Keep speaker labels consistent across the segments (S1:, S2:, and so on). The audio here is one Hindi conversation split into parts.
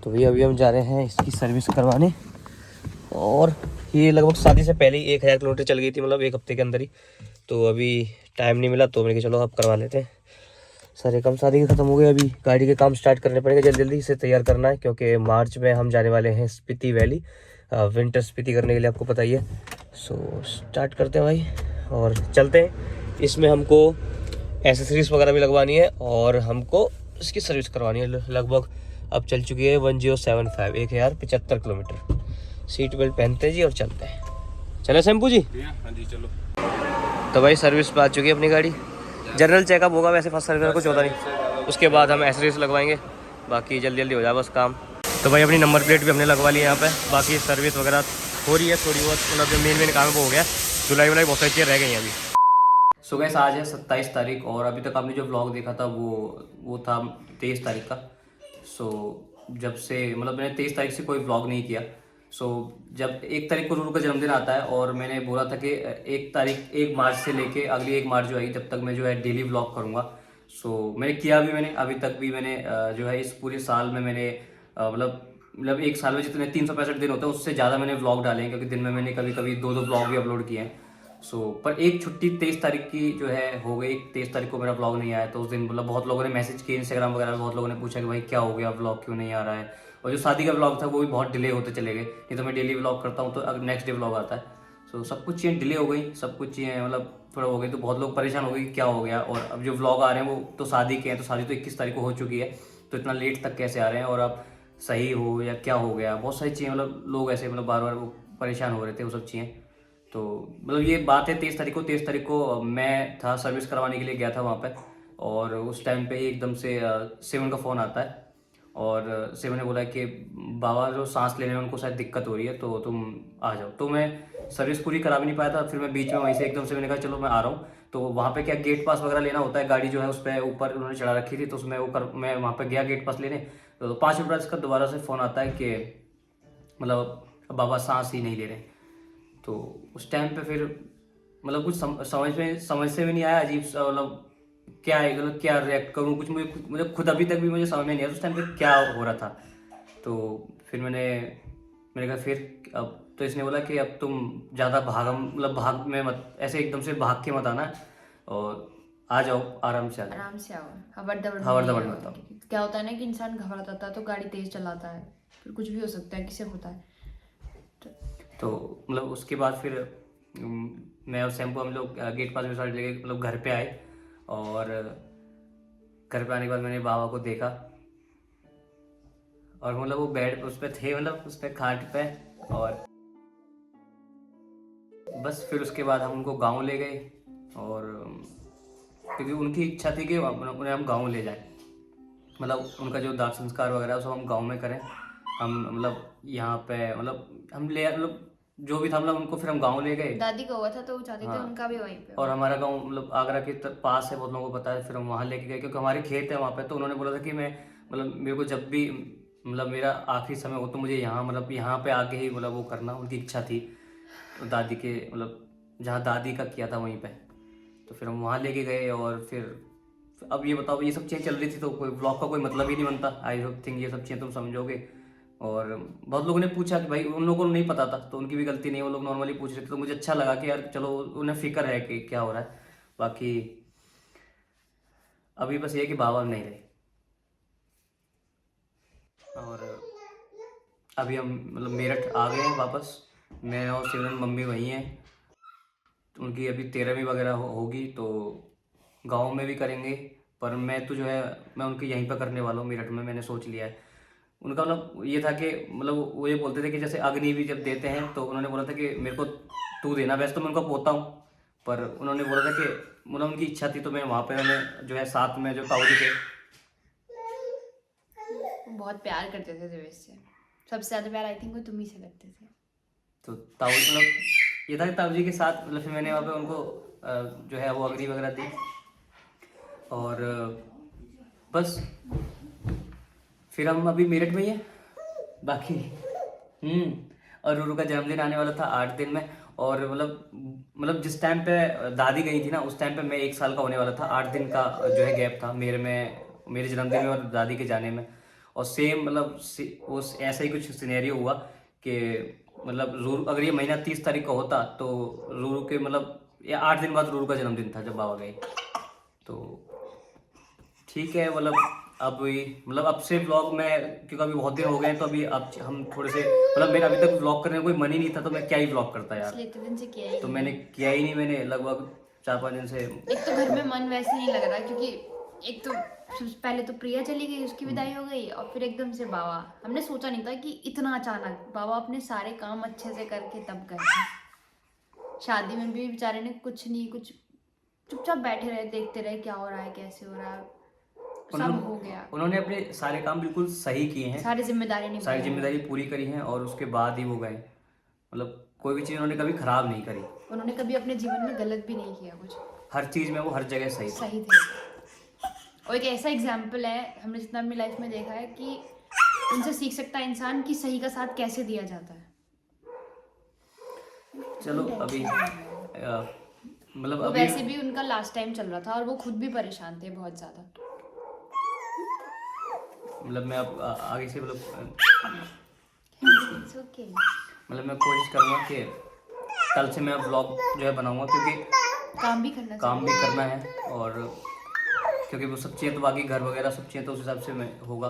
S1: तो भैया अभी हम जा रहे हैं इसकी सर्विस करवाने। और ये लगभग शादी से पहले ही 1000 किलोमीटर चल गई थी, मतलब एक हफ्ते के अंदर ही। तो अभी टाइम नहीं मिला तो मैंने कहा चलो अब करवा लेते हैं। सारे काम शादी के ख़त्म हो गए, अभी गाड़ी के काम स्टार्ट करने पड़ेंगे, जल्दी जल्दी इसे तैयार करना है क्योंकि मार्च में हम जाने वाले हैं स्पीति वैली, विंटर स्पीति करने के लिए, आपको पता ही है। सो स्टार्ट करते हैं भाई और चलते हैं। इसमें हमको एसेसरीज वगैरह भी लगवानी है और हमको इसकी सर्विस करवानी है। लगभग अब चल चुकी है 1075, 1075 किलोमीटर। सीट बेल्ट पहनते हैं जी और चलते हैं। चले शैम्पू जी?
S2: हाँ जी चलो।
S1: तो भाई सर्विस पे आ चुकी है अपनी गाड़ी। जनरल चेकअप होगा वैसे, फर्स्ट सर्विस कुछ होता नहीं, उसके बाद हम एसेसरीज लगवाएंगे। बाकी जल्दी जल्दी हो जाए बस काम। तो भाई अपनी नंबर प्लेट भी हमने लगवा ली है यहाँ पे। बाकी सर्विस वगैरह हो रही है थोड़ी बहुत, मतलब जो मेन काम वो हो गया। जुलाई बहुत सारी चीज़ें रह गई हैं अभी। सो गाइस आज है 27 तारीख और अभी तक आपने जो व्लॉग देखा था वो था 23 तारीख का। सो जब से मतलब मैंने 23 तारीख से कोई व्लॉग नहीं किया। जब 1 तारीख को रूरू का जन्मदिन आता है और मैंने बोला था कि 1 मार्च से लेके अगली 1 मार्च जो आएगी तब तक मैं जो है डेली व्लॉग करूँगा। मैंने किया भी, मैंने अभी तक भी मैंने जो है इस पूरे साल में मैंने मतलब एक साल में जितने 365 दिन होते हैं उससे ज़्यादा मैंने व्लॉग डाले हैं, क्योंकि दिन में मैंने कभी कभी 2-2 व्लॉग भी अपलोड किए हैं। पर एक छुट्टी 23 तारीख की जो है हो गई। 23 तारीख को मेरा व्लॉग नहीं आया तो उस दिन मतलब बहुत लोगों ने मैसेज किए इंस्टाग्राम वगैरह में, बहुत लोगों ने पूछा कि भाई क्या हो गया, व्लॉग क्यों नहीं आ रहा है। और जो शादी का व्लॉग था वो भी बहुत डिले होते चले गए। नहीं तो मैं डेली व्लॉग करता हूँ तो अब नेक्स्ट डे व्लॉग आता है। सब कुछ चीज़ें डिले हो गई, सब कुछ चीज़ें मतलब थोड़ा हो गई, तो बहुत लोग परेशान हो गए कि क्या हो गया। और अब जो व्लॉग आ रहे हैं वो तो शादी के हैं, तो शादी तो 21 तारीख को हो चुकी है, तो इतना लेट तक कैसे आ रहे हैं और अब सही हो या क्या हो गया। बहुत सारी चीज़ें मतलब लोग ऐसे मतलब बार बार वो परेशान हो रहे थे वो सब चीज़ें। तो मतलब ये बात है 23 तारीख को मैं था सर्विस करवाने के लिए गया था वहाँ पे। और उस टाइम पे ही एकदम से सेवन का फ़ोन आता है और सेवन ने बोला कि बाबा जो सांस लेने में उनको शायद दिक्कत हो रही है तो तुम आ जाओ। तो मैं सर्विस पूरी करा भी नहीं पाया था, फिर मैं बीच में वहीं से एकदम से मैंने कहा चलो मैं आ रहा हूँ। तो वहाँ पे क्या गेट पास वगैरह लेना होता है, गाड़ी जो है उस पर ऊपर उन्होंने चढ़ा रखी थी, तो उसमें मैं वहाँ पे गया गेट पास लेने। तो 5 मिनट बाद इसका दोबारा से फ़ोन आता है कि मतलब बाबा सांस ही नहीं ले रहे। तो उस टाइम पे फिर मतलब कुछ समझ से भी नहीं आया, अजीब सा मतलब क्या है, मतलब क्या रिएक्ट करूँ, कुछ मुझे खुद अभी तक भी मुझे समझ में नहीं आया उस टाइम पे क्या हो रहा था। तो फिर मैंने कहा फिर अब तो इसने बोला कि अब तुम ज़्यादा भाग में मत, ऐसे एकदम से भाग के मत आना और आ जाओ, आराम से आ जाओ,
S3: आराम से आओ, हवड़ दबड़
S1: मत आओ।
S3: क्या होता है ना कि इंसान घबरा जाता है तो गाड़ी तेज चलाता है, फिर कुछ भी हो सकता है, किसे होता है।
S1: तो मतलब उसके बाद फिर मैं और शैम्पू हम लोग गेट पास में साइड लेके मतलब घर पे आए। और घर पे आने के बाद मैंने बाबा को देखा और मतलब वो बेड उस पर थे, मतलब उस पर खाट पे। और बस फिर उसके बाद हम उनको गांव ले गए और क्योंकि उनकी इच्छा थी कि उन्हें हम गांव ले जाएं, मतलब उनका जो दाह संस्कार वगैरह है सब हम गांव में करें। हम मतलब यहाँ पे मतलब हम ले मतलब जो भी था मतलब उनको फिर हम गांव ले गए।
S3: दादी का हुआ था तो वो चाहते थे
S1: हाँ।
S3: उनका भी वहीं पे।
S1: और हमारा गांव मतलब आगरा के पास है, बहुत लोगों को पता है। फिर हम वहाँ लेके गए क्योंकि हमारे खेत है वहाँ पे। तो उन्होंने बोला था कि मैं मतलब मेरे को जब भी मतलब मेरा आखिरी समय हो तो मुझे यहाँ मतलब यहाँ पे आके ही मतलब वो करना, उनकी इच्छा थी। तो दादी के मतलब जहाँ दादी का किया था वहीं पे। तो फिर हम वहाँ लेके गए और फिर अब ये बताओ, ये सब चीज़ें चल रही थी तो कोई ब्लॉग का कोई मतलब ही नहीं बनता। आई होप थिंक ये सब चीज़ें तुम समझोगे। और बहुत लोगों ने पूछा कि भाई उन लोगों को नहीं पता था तो उनकी भी गलती नहीं, वो लोग नॉर्मली पूछ रहे थे। तो मुझे अच्छा लगा कि यार चलो उन्हें फिक्र है कि क्या हो रहा है। बाकी अभी बस ये कि बाबा नहीं रहे। और अभी हम मतलब मेरठ आ गए हैं वापस। मैं और सिमरन मम्मी वहीं हैं। उनकी अभी 13वीं वगैरह होगी तो गांव में भी करेंगे। पर मैं तो जो है मैं उनकी यहीं पर करने वाला हूँ, मेरठ में मैंने सोच लिया है। उनका मतलब ये था कि मतलब वो ये बोलते थे कि जैसे अग्नि भी जब देते हैं तो उन्होंने बोला था कि मेरे को तू देना। वैसे तो मैं उनका पोता हूँ, पर उन्होंने बोला था कि मतलब उनकी इच्छा थी तो मैं वहाँ पे मैंने जो है साथ में जो ताऊ जी थे
S3: वो बहुत प्यार करते थे देवेश से, सबसे ज्यादा प्यार आई थिंक वो तुम ही से करते थे।
S1: तो ताऊ मतलब ये था कि ताऊ जी के साथ मतलब फिर मैंने वहाँ पे उनको जो है वो अग्नि वगैरह दी। और बस फिर हम अभी मेरठ में ही हैं बाकी। और रूरू का जन्मदिन आने वाला था 8 दिन में। और मतलब जिस टाइम पे दादी गई थी ना उस टाइम पे मैं 1 साल का होने वाला था। 8 दिन का जो है गैप था मेरे जन्मदिन में और दादी के जाने में। और सेम मतलब वो ऐसा ही कुछ सिनेरियो हुआ कि मतलब रूरू, अगर ये महीना 30 तारीख का होता तो रूरू के मतलब या 8 दिन बाद रूरू का जन्मदिन था जब बाबा गए। तो ठीक है, मतलब अब मतलब अब से व्लॉग में, क्योंकि अभी बहुत दिन हो गए तो अभी अब हम थोड़े से मतलब मेरा अभी तक व्लॉग करने का कोई मन ही नहीं था, तो मैं क्या ही व्लॉग करता यार,
S3: इतने दिन से किया ही
S1: तो मैंने किया ही नहीं। मैंने लगभग 4-5 दिन से
S3: एक तो घर में मन वैसे नहीं लग रहा, क्योंकि एक तो पहले तो प्रिया चली गई, उसकी विदाई हो गई, और फिर एकदम से बाबा। हमने सोचा नहीं था कि इतना अचानक बाबा अपने सारे काम अच्छे से करके तब गए। शादी में भी बेचारे ने कुछ नहीं, कुछ चुपचाप बैठे रहे, देखते रहे क्या हो रहा है, कैसे हो रहा है, सब हो गया।
S1: उन्होंने अपने सारे काम बिल्कुल सही किए हैं,
S3: सारी जिम्मेदारी
S1: पूरी करी हैं, और उसके बाद ही वो गए। मतलब कोई भी चीज़ उन्होंने कभी खराब नहीं करी,
S3: उन्होंने कभी अपने जीवन में गलत भी नहीं किया कुछ,
S1: हर चीज़ में वो हर जगह सही
S3: थे। और एक ऐसा एग्जाम्पल है, हमने जितना अपनी लाइफ में देखा है कि उनसे सीख सकता है इंसान कि सही का साथ कैसे दिया जाता है।
S1: चलो अभी मतलब अभी
S3: वैसे भी उनका लास्ट टाइम चल रहा था और वो खुद भी परेशान थे बहुत ज्यादा।
S1: मतलब मैं अब आगे से मतलब
S3: okay.
S1: मतलब मैं कोशिश करूँगा कि कल से मैं व्लॉग जो है बनाऊँगा, क्योंकि
S3: काम भी करना
S1: है, और क्योंकि वो सब चाहिए तो बाकी घर वगैरह सब चाहिए तो उस हिसाब से मैं होगा।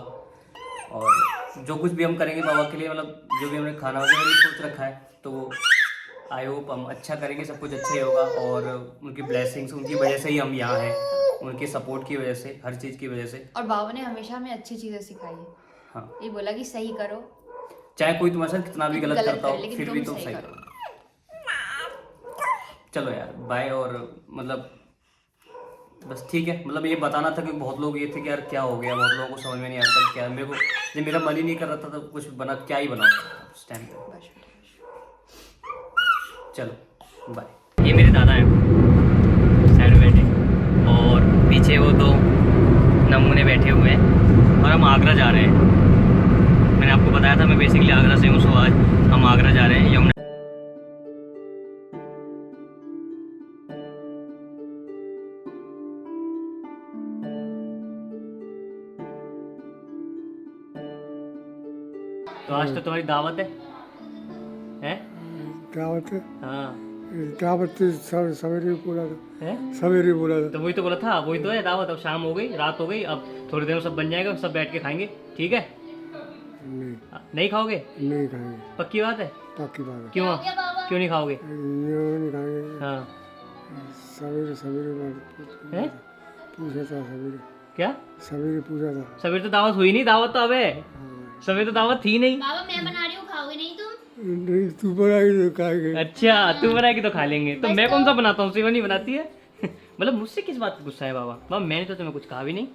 S1: और जो कुछ भी हम करेंगे बाबा के लिए, मतलब जो भी हमने खाना वगैरह भी सोच रखा है, तो वो आई होप हम अच्छा करेंगे, सब कुछ अच्छा ही होगा। और उनकी ब्लेसिंग्स, उनकी वजह से ही हम यहाँ हैं, उनकी सपोर्ट की वजह से, हर चीज़ की वजह से।
S3: और बाबा ने हमेशा हमें अच्छी चीज़ें सिखाई है।
S1: हाँ,
S3: ये बोला कि सही करो,
S1: चाहे कोई तुम्हारे साथ कितना भी गलत करता हो, फिर भी तुम
S3: सही
S1: करो। चलो यार बाय। और मतलब बस ठीक है, मतलब ये बताना था कि बहुत लोग ये थे कि यार क्या हो गया, बहुत लोगों को समझ में नहीं आता क्या। मेरे को जब मेरा मन ही नहीं कर रहा था तो कुछ बना, क्या ही बनाऊँ उस टाइम पे। चलो बाय। ये मेरे दादा हैं साइड में बैठे, और पीछे वो दो नमूने बैठे हुए हैं, और हम आगरा जा रहे हैं। मैंने आपको बताया था मैं बेसिकली आगरा से हूँ, सो आज हम आगरा जा रहे हैं यमुना। तो आज तो तुम्हारी दावत है?
S2: दावत है?
S1: हाँ,
S2: दावत सवेरे बोला था।
S1: है
S2: सवेरे बोला था।
S1: तो वही तो बोला था, वही तो है दावत। अब शाम हो गई, रात हो गई, अब थोड़ी देर में सब बन जाएगा, सब बैठ के खाएंगे, ठीक है? नहीं खाओगे?
S2: नहीं खाएंगे।
S1: पक्की बात है?
S2: पक्की बात है।
S1: क्यों नहीं खाओगे?
S2: नहीं खाएंगे।
S1: हाँ,
S2: सवेरे
S1: है?
S2: पूछा था सवेरे।
S1: क्या
S2: सवेरे पूछा था?
S1: सवेरे तो दावत हुई नहीं, दावत तो अब है, सवेरे तो दावत थी नहीं।
S4: बाबा मैं बना रही हूँ, खाओगे नहीं तुम?
S2: नहीं, तू बनाएगी तो खाएंगे।
S1: अच्छा, तू बनाएगी तो खा लेंगे। तो मैं कौन सा बनाता हूँ, शिवा नहीं बनाती है। मतलब मुझसे किस बात का गुस्सा है बाबा? बाबा मैंने तो तुम्हें कुछ कहा भी नहीं।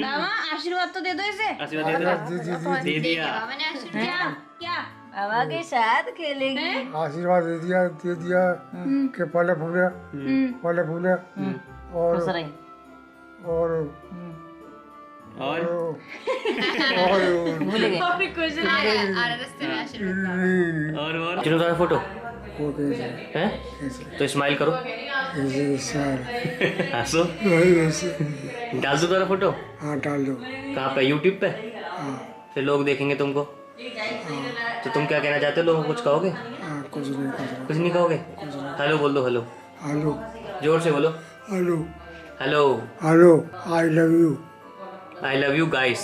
S4: बाबा आशीर्वाद तो दे दो इसे।
S1: आशीर्वाद दे दिया।
S4: बाबा ने आशीर्वाद क्या बाबा के साथ खेलेंगे।
S2: आशीर्वाद दे दिया कि फल फूले और
S4: भूल गए।
S1: और चलो तारा फोटो है, तो स्माइल करो, हंसो, डाल दो तारा फोटो।
S2: हाँ डाल दो।
S1: कहाँ पे? यूट्यूब पे? फिर लोग देखेंगे तुमको, तो तुम क्या कहना चाहते हो? लोगों को कुछ कहोगे? कुछ नहीं कहोगे? हेलो बोल दो, हेलो।
S2: हेलो
S1: जोर से बोलो,
S2: hello
S1: hello.
S2: Hello. I love you guys.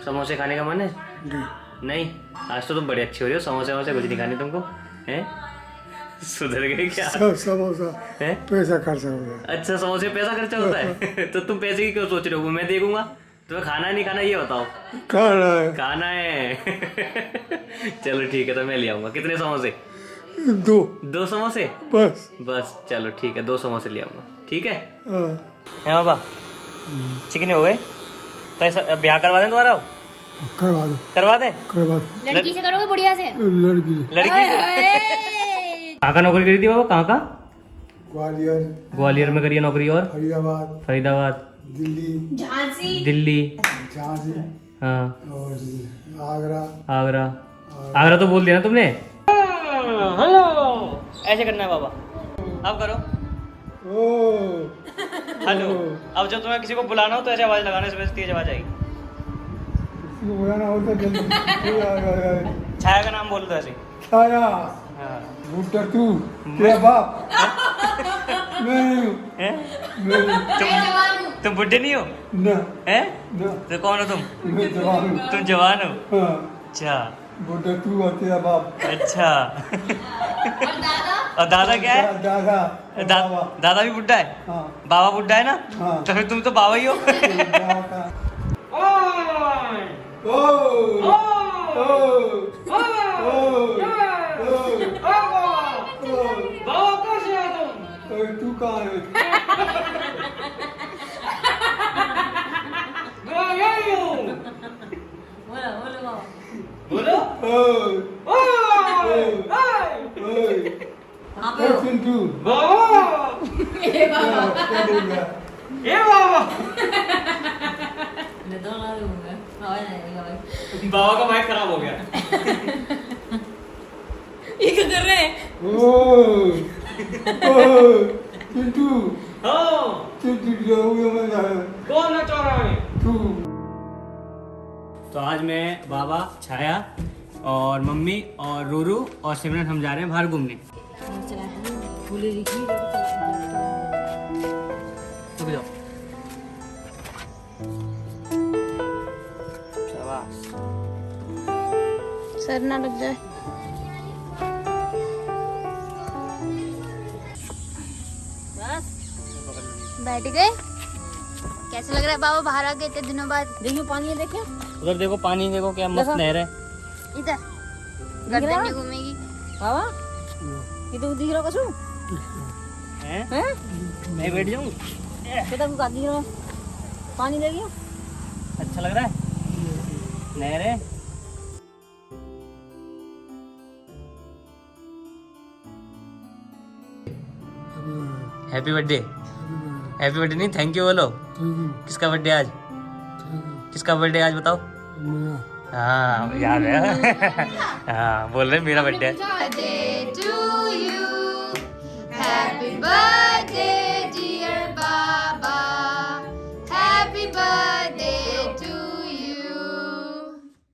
S1: समोसे खाने का मन है? नहीं, आज तो तुम बड़े अच्छे हो रहे हो। समोसे कुछ नहीं खाने तुमको, हैं? सुधर गए क्या?
S2: समोसा
S1: है
S2: पैसा खर्चा हो गया।
S1: अच्छा, समोसे पैसा खर्चा होता है। तो तुम पैसे की क्यों सोच रहे हो? मैं दे दूंगा। तुम्हें खाना है नहीं खाना ये बताओ। खाना है। चलो ठीक है, तो मैं ले आऊंगा। कितने समोसे?
S2: दो
S1: समोसे बस। चलो ठीक है, 2 समोसे ले आऊंगा, ठीक है? है बाबा, चिकन हो गए तो ऐसा ब्याह करवा दें दोबारा? करवा दें।
S4: लड़की से करोगे बुढ़िया से?
S1: लड़की कहाँ का नौकरी करी थी बाबा? कहाँ का? ग्वालियर में करी है नौकरी। और फरीदाबाद, दिल्ली, हाँ, आगरा तो बोल दिया ना तुमने। हेलो, ऐसे करना है बाबा। अब करो,
S2: ओ
S1: हेलो। अब जब तुम्हें किसी को बुलाना हो तो ऐसे आवाज लगाने से तेज आवाज आएगी।
S2: किसी को बुलाना हो तो जल्दी
S1: छाया का नाम बोल दो ऐसे।
S2: छाया
S1: हाँ।
S2: बुड्ढा तू तेरा बाप मैं नहीं हूँ
S1: हैं?
S2: मैं
S1: तुम बुढ़े नहीं हो
S2: ना
S1: हैं?
S2: ना
S1: तो कौन हो तुम?
S2: मैं जवान हूँ
S1: तुम जवान हो।
S2: हाँ
S1: अच्छा
S2: बुड्ढा तू और तेरा बाप
S1: अच्छा।
S3: और दादा?
S1: और दादा क्या है?
S2: दादा
S1: दादा दादा भी बुढ़ा है?
S2: हाँ
S1: बाबा बुढ़ा है ना?
S2: हाँ।
S1: तो फिर तुम तो बाबा ही हो।
S2: बाबा का ओ ओ तू कहाँ है?
S4: बोलो बोलो बाबा।
S1: बोलो।
S4: कहाँ पे हो?
S2: चिंटू
S3: ए बाबा।
S2: क्या बोल रहा
S4: मैं तो ना दूंगा। आवाज आएगी भाई।
S1: बाबा का माइक खराब हो गया।
S4: ये क्या कर रहे हैं?
S2: चिंटू
S1: हाँ।
S2: चिंटू जाऊंगा मैं
S1: कौन नचा रहा है?
S2: तू
S1: तो आज मैं बाबा, छाया और मम्मी और रूरू और सिमरन हम जा रहे हैं बाहर घूमने।
S4: चला फूले दिखी
S1: रुक जाओ। शाबाश।
S3: सर ना लग जाए।
S4: बस
S3: बैठ गए? कैसे लग रहा है बाबा बाहर आ गए इतने दिनों बाद?
S4: देखियो पानी है देखियो।
S1: उधर देखो पानी, देखो क्या मस्त
S4: देखो।
S1: नहर है।
S3: इधर
S4: दिख रहा
S3: गर्दन
S4: है?
S3: नहीं घूमेगी।
S4: बाबा ये तो दिख रहा कसू
S1: हैं?
S4: हैं?
S1: मैं बैठ जाऊँ?
S4: कितना कुछ दिख रहा पानी देखियो।
S1: अच्छा लग रहा है? नहर है। Happy birthday. हैप्पी बर्थडे नहीं, थैंक यू बोलो। किसका बर्थडे आज? किसका बर्थडे आज बताओ? हाँ याद है। हाँ बोल रहे मेरा बर्थडे है।